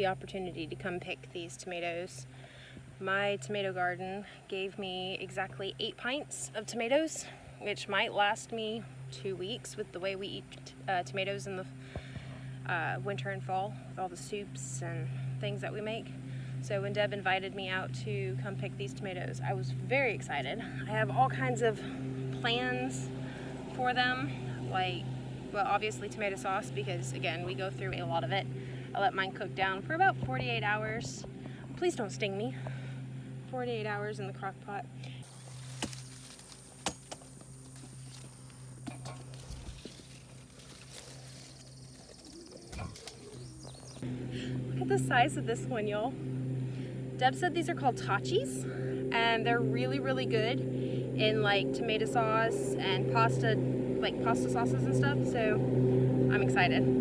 the opportunity to come pick these tomatoes. My tomato garden gave me exactly 8 pints of tomatoes, which might last me 2 weeks with the way we eat tomatoes in the winter and fall, with all the soups and things that we make. So when Deb invited me out to come pick these tomatoes, I was very excited. I have all kinds of plans for them, like, well, obviously tomato sauce, because again, we go through a lot of it. I let mine cook down for about 48 hours. Please don't sting me. 48 hours in the crock pot. Look at the size of this one, y'all. Deb said these are called tachis, and they're really, really good in like tomato sauce and pasta, like pasta sauces and stuff, so I'm excited.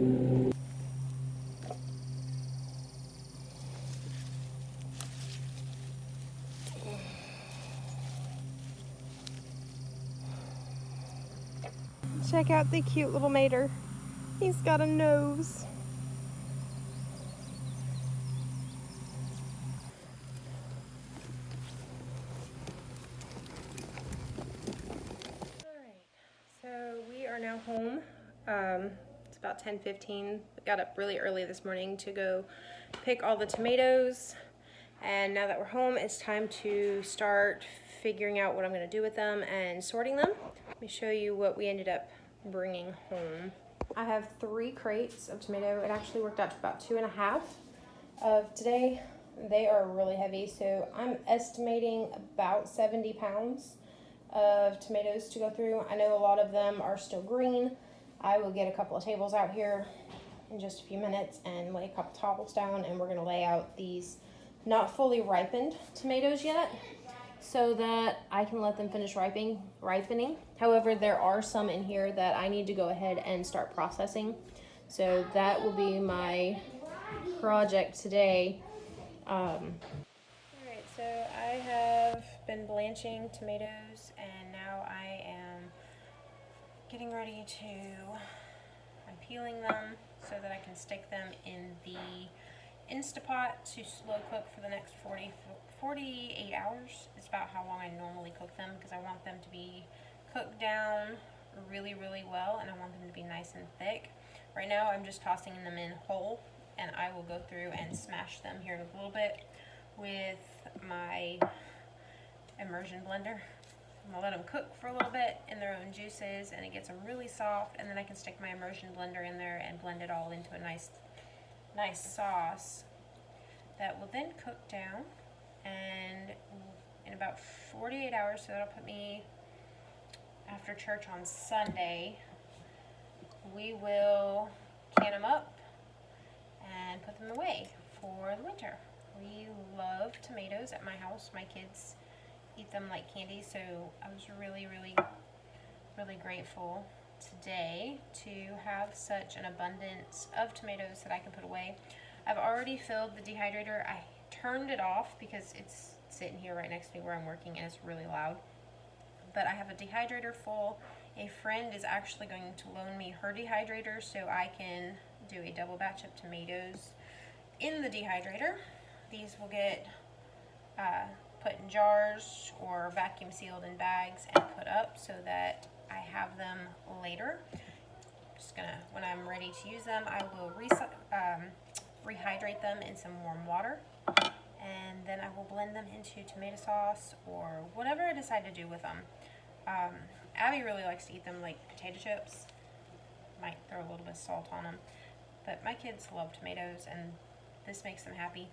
Check out the cute little mater. He's got a nose. Alright, so we are now home. It's about 10:15. Got up really early this morning to go pick all the tomatoes. And now that we're home, it's time to start figuring out what I'm going to do with them and sorting them. Let me show you what we ended up bringing home. I have 3 crates of tomato. It actually worked out to about 2.5 of today. They are really heavy, so I'm estimating about 70 pounds of tomatoes to go through. I know a lot of them are still green. I will get a couple of tables out here in just a few minutes and lay a couple towels down, and we're going to lay out these not fully ripened tomatoes yet, so that I can let them finish ripening. However, there are some in here that I need to go ahead and start processing. So that will be my project today. Alright, so I have been blanching tomatoes, and now I am getting ready to, I'm peeling them so that I can stick them in the Instapot to slow cook for the next 48 hours. It's about how long I normally cook them, because I want them to be cooked down really, really well, and I want them to be nice and thick. Right now I'm just tossing them in whole, and I will go through and smash them here in a little bit with my immersion blender. I'm gonna let them cook for a little bit in their own juices, and it gets them really soft, and then I can stick my immersion blender in there and blend it all into a nice sauce that will then cook down. And in about 48 hours, so that'll put me after church on Sunday, we will can them up and put them away for the winter. We love tomatoes at my house. My kids eat them like candy, so I was really, really, really grateful today to have such an abundance of tomatoes that I can put away. I've already filled the dehydrator. I turned it off because it's sitting here right next to me where I'm working and it's really loud. But I have a dehydrator full. A friend is actually going to loan me her dehydrator so I can do a double batch of tomatoes in the dehydrator. These will get put in jars or vacuum sealed in bags and put up so that I have them later. Just gonna, when I'm ready to use them, I will rehydrate them in some warm water, and then I will blend them into tomato sauce or whatever I decide to do with them. Abby really likes to eat them like potato chips. Might throw a little bit of salt on them, but my kids love tomatoes, and this makes them happy.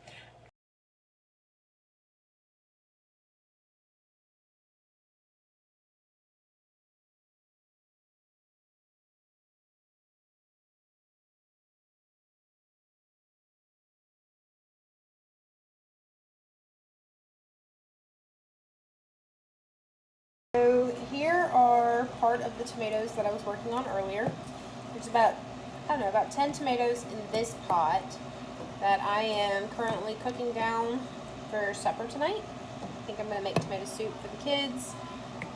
So here are part of the tomatoes that I was working on earlier. There's about, I don't know, about 10 tomatoes in this pot that I am currently cooking down for supper tonight. I think I'm going to make tomato soup for the kids,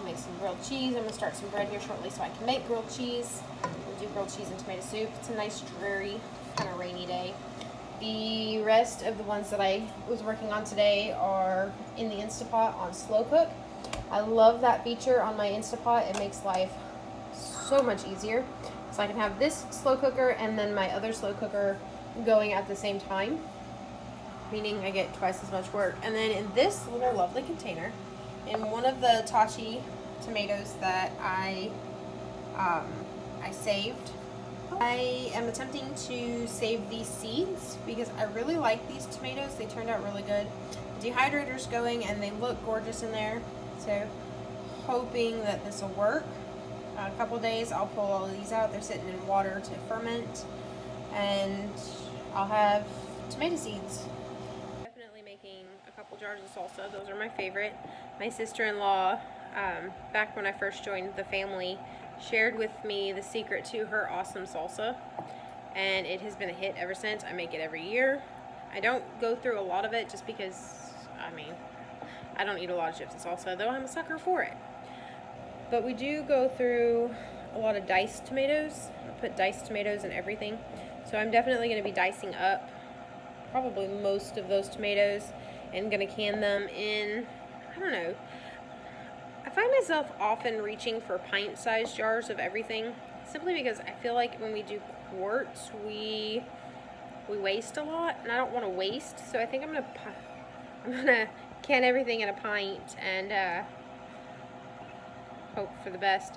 make some grilled cheese. I'm going to start some bread here shortly so I can make grilled cheese. We'll do grilled cheese and tomato soup. It's a nice, dreary, kind of rainy day. The rest of the ones that I was working on today are in the Instapot on slow cook. I love that feature on my Instapot. It makes life so much easier. So I can have this slow cooker and then my other slow cooker going at the same time, meaning I get twice as much work. And then in this little lovely container, in one of the Tachi tomatoes that I saved, I am attempting to save these seeds because I really like these tomatoes. They turned out really good. The dehydrator's going and they look gorgeous in there. So hoping that this will work. A couple days I'll pull all of these out. They're sitting in water to ferment and I'll have tomato seeds. Definitely making a couple jars of salsa. Those are my favorite. My sister-in-law, back when I first joined the family, shared with me the secret to her awesome salsa, and it has been a hit ever since. I make it every year. I don't go through a lot of it just because, I mean, I don't eat a lot of chips and salsa, though I'm a sucker for it. But we do go through a lot of diced tomatoes. I put diced tomatoes in everything. So I'm definitely going to be dicing up probably most of those tomatoes and going to can them in, I don't know. I find myself often reaching for pint-sized jars of everything simply because I feel like when we do quarts, we waste a lot, and I don't want to waste. So I think I'm gonna can everything in a pint and hope for the best.